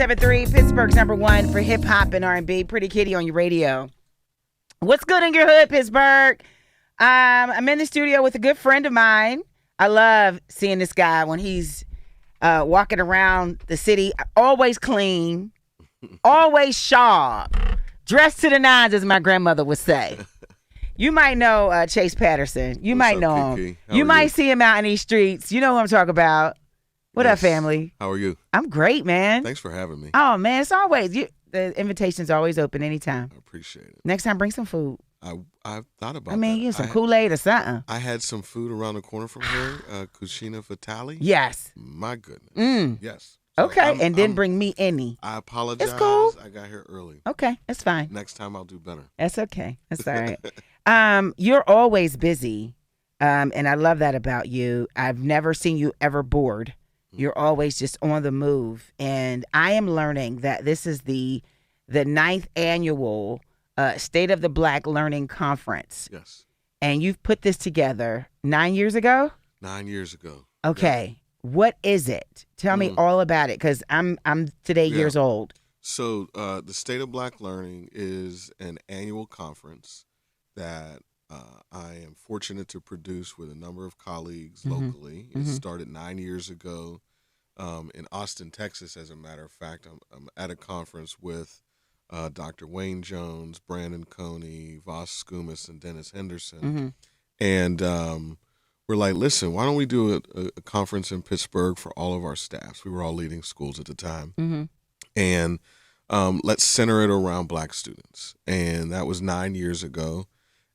97.3, Pittsburgh's #1 for hip hop and R&B. Pretty Kitty on your radio. What's good in your hood, Pittsburgh? I'm in the studio with a good friend of mine. I love seeing this guy when he's walking around the city. Always clean, always sharp, dressed to the nines, as my grandmother would say. You might know Chase Patterson. You might know him. You might see him out in these streets. You know who I'm talking about. What up, family? How are you? I'm great, man. Thanks for having me. Oh, man, it's always, the invitation's always open anytime. I appreciate it. Next time, bring some food. I've thought about that. I mean, get some Kool-Aid or something. I had some food around the corner from here, Cucina Vitale. Yes. My goodness. Yes. So okay, and then bring me any. I apologize. It's cool. I got here early. Okay, that's fine. Next time I'll do better. That's okay. That's all right. You're always busy, and I love that about you. I've never seen you ever bored. You're always just on the move. And I am learning that this is the 9th annual State of the Black Learning Conference. Yes. And you've put this together 9 years ago? 9 years ago. Okay. Yeah. What is it? Tell me all about it, because I'm today years old. So the State of Black Learning is an annual conference that I am fortunate to produce with a number of colleagues locally. It started 9 years ago in Austin, Texas, as a matter of fact. I'm at a conference with Dr. Wayne Jones, Brandon Coney, Voss Skumas, and Dennis Henderson. And we're like, listen, why don't we do a conference in Pittsburgh for all of our staffs? We were all leading schools at the time. And let's center it around Black students. And that was 9 years ago.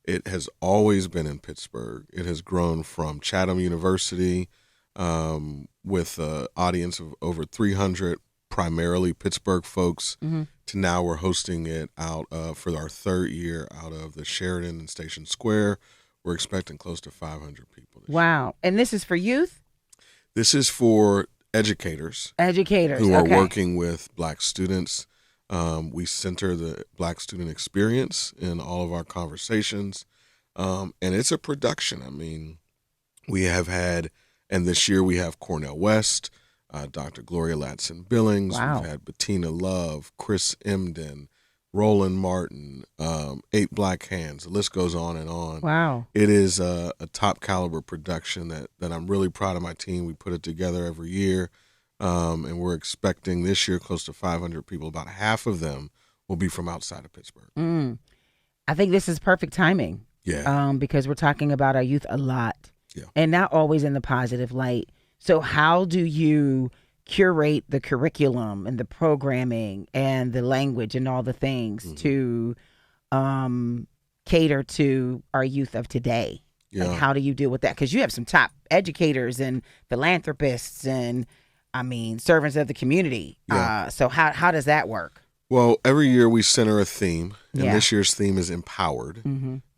It has always been in Pittsburgh. It has grown from Chatham University with an audience of over 300, primarily Pittsburgh folks, to now we're hosting it out for our third year out of the Sheridan and Station Square. We're expecting close to 500 people. Wow. And this is for youth? This is for educators. Who are working with Black students. We center the Black student experience in all of our conversations. And it's a production. I mean, we have had, and this year we have Cornell West, Dr. Gloria Latson Billings. Wow. We've had Bettina Love, Chris Emden, Roland Martin, 8 Black Hands. The list goes on and on. Wow. It is a top caliber production that I'm really proud of my team. We put it together every year. And we're expecting this year close to 500 people. About half of them will be from outside of Pittsburgh. I think this is perfect timing. Yeah. Because we're talking about our youth a lot. Yeah. And not always in the positive light. So how do you curate the curriculum and the programming and the language and all the things to cater to our youth of today? Yeah. Like, how do you deal with that? Because you have some top educators and philanthropists and servants of the community. Yeah. So how does that work? Well, every year we center a theme, and this year's theme is empowered.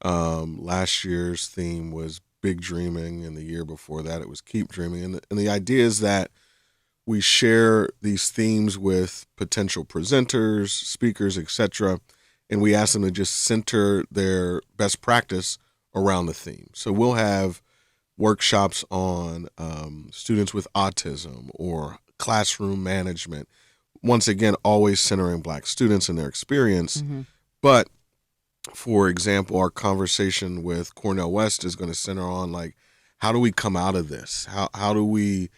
Last year's theme was big dreaming, and the year before that it was keep dreaming. And the idea is that we share these themes with potential presenters, speakers, etc., and we ask them to just center their best practice around the theme. So we'll have workshops on students with autism or classroom management. Once again, always centering Black students and their experience. But for example, our conversation with Cornell West is going to center on, like, how do we come out of this? How do we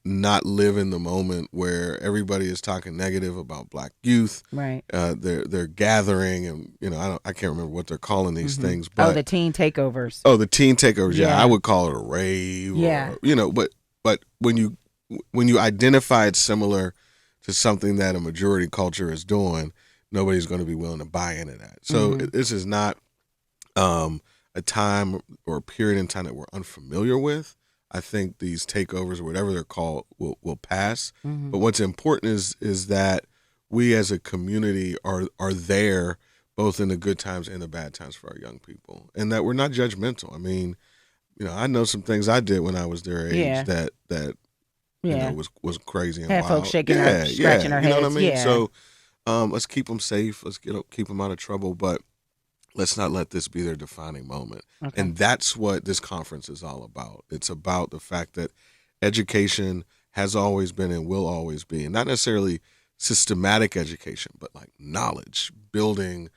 not live in the moment where everybody is talking negative about Black youth? Right. They're gathering, and I can't remember what they're calling these things. But the teen takeovers. Oh, the teen takeovers. Yeah, I would call it a rave. Yeah. Or, but when you identify it similar to something that a majority culture is doing, nobody's going to be willing to buy into that. So this is not a time or a period in time that we're unfamiliar with. I think these takeovers, or whatever they're called, will pass. But what's important is that we as a community are there both in the good times and the bad times for our young people, and that we're not judgmental. I mean, I know some things I did when I was their age that was crazy and had wild. Folks shaking their scratching their heads. You know what I mean? Yeah. So let's keep them safe. Let's keep them out of trouble. But let's not let this be their defining moment. Okay. And that's what this conference is all about. It's about the fact that education has always been and will always be, and not necessarily systematic education, but like knowledge, building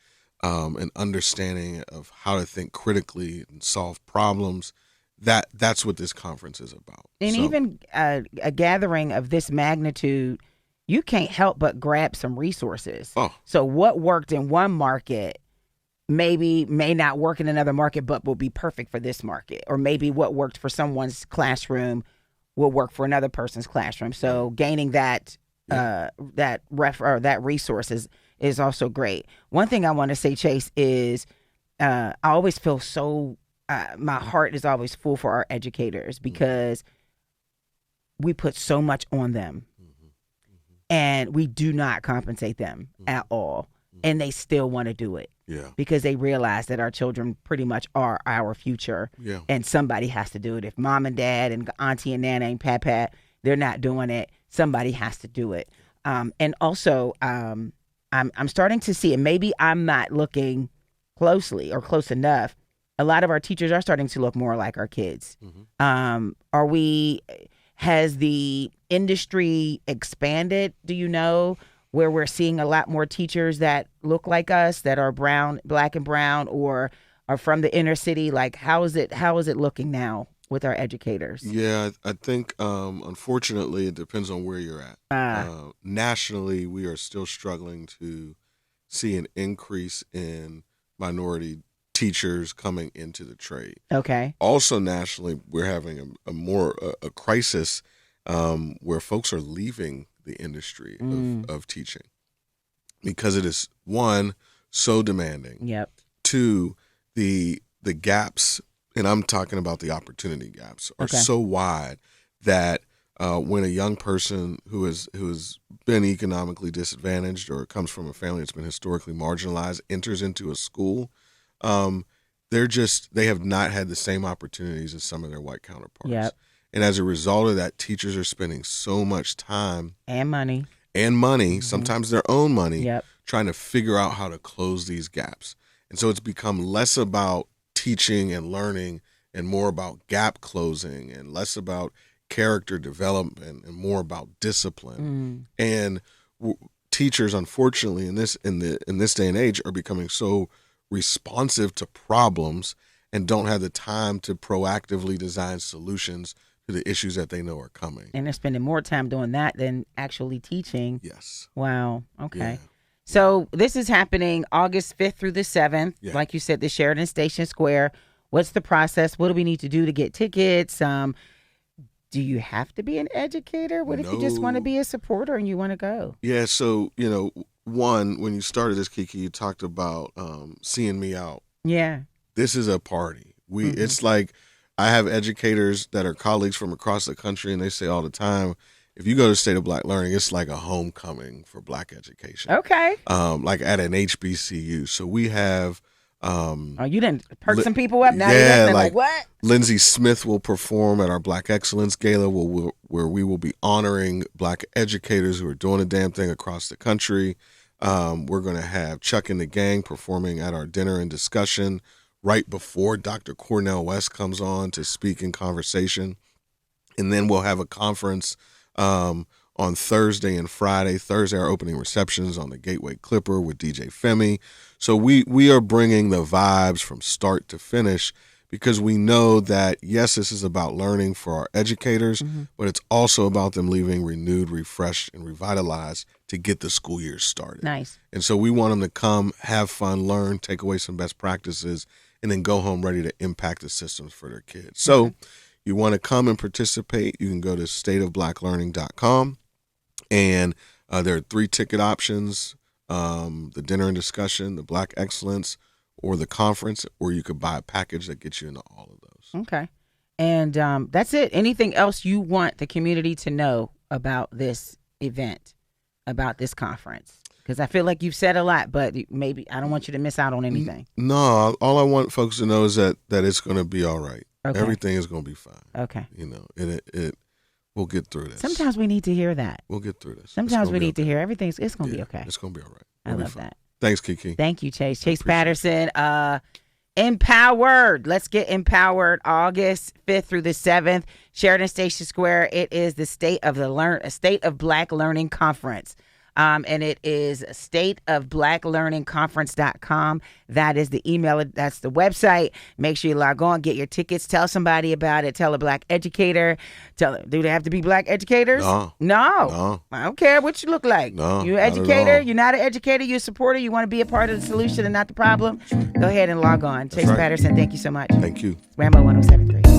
an understanding of how to think critically and solve problems. That's what this conference is about. And even a gathering of this magnitude, you can't help but grab some resources. Oh. So what worked in one market may not work in another market, but will be perfect for this market. Or maybe what worked for someone's classroom will work for another person's classroom. So gaining that that resource is also great. One thing I want to say, Chase, is I always feel so my heart is always full for our educators because we put so much on them and we do not compensate them at all. And they still want to do it. Yeah. Because they realize that our children pretty much are our future. Yeah. And somebody has to do it. If mom and dad and auntie and nana and papa, they're not doing it, somebody has to do it. And also, I'm starting to see, and maybe I'm not looking closely or close enough, a lot of our teachers are starting to look more like our kids. Has the industry expanded, do you know, where we're seeing a lot more teachers that look like us, that are black and brown, or are from the inner city? Like, how is it looking now with our educators? Yeah, I think, unfortunately, it depends on where you're at. Nationally, we are still struggling to see an increase in minority teachers coming into the trade. Okay. Also, nationally, we're having a crisis where folks are leaving the industry of teaching because it is, one, so demanding. Yep. Two, the gaps, and I'm talking about the opportunity gaps, are so wide that when a young person who has been economically disadvantaged or comes from a family that's been historically marginalized enters into a school, they have not had the same opportunities as some of their white counterparts. Yep. And as a result of that, teachers are spending so much time and money, sometimes their own money, Yep. trying to figure out how to close these gaps. And so it's become less about teaching and learning and more about gap closing and less about character development and more about discipline. And teachers, unfortunately, in this day and age, are becoming so responsive to problems and don't have the time to proactively design solutions to the issues that they know are coming. And they're spending more time doing that than actually teaching. Yes. Wow. Okay. Yeah. So this is happening August 5th through the 7th. Yeah. Like you said, the Sheridan Station Square. What's the process? What do we need to do to get tickets? Do you have to be an educator? What if you just want to be a supporter and you want to go? Yeah. So, one, when you started this, Kiki, you talked about seeing me out. Yeah. This is a party. It's like I have educators that are colleagues from across the country, and they say all the time, if you go to State of Black Learning, it's like a homecoming for Black education. Okay. Like at an HBCU. So we have you didn't perk some people up. Now yeah, like what? Lindsay Smith will perform at our Black Excellence Gala, where we will be honoring Black educators who are doing a damn thing across the country. We're going to have Chuck and the Gang performing at our dinner and discussion right before Dr. Cornell West comes on to speak in conversation. And then we'll have a conference on Thursday and Friday. Thursday, our opening receptions on the Gateway Clipper with DJ Femi. So we are bringing the vibes from start to finish because we know that, yes, this is about learning for our educators, but it's also about them leaving renewed, refreshed, and revitalized to get the school year started. Nice. And so we want them to come, have fun, learn, take away some best practices, and then go home ready to impact the systems for their kids. So you want to come and participate, you can go to stateofblacklearning.com, and there are 3 ticket options, the dinner and discussion, the Black Excellence, or the conference, or you could buy a package that gets you into all of those. Okay. And that's it. Anything else you want the community to know about this event, about this conference? Because I feel like you've said a lot, but maybe I don't want you to miss out on anything. No, all I want folks to know is that it's going to be all right. Okay. Everything is going to be fine. Okay. We'll get through this. Sometimes we need to hear that. We'll get through this. Sometimes we need to hear it's going to be okay. It's going to be all right. I love that. Thanks, Kiki. Thank you, Chase. Chase Patterson, Empowered. Let's get empowered. August 5th through the 7th, Sheridan Station Square. It is the State of Black Learning Conference. And it is stateofblacklearningconference.com. That is the email. That's the website. Make sure you log on, get your tickets, tell somebody about it, tell a black educator. Do they have to be black educators? No. I don't care what you look like. No, you're an educator. You're not an educator. You're a supporter. You want to be a part of the solution and not the problem. Go ahead and log on. Chase Patterson, thank you so much. Thank you. WAMO 1073.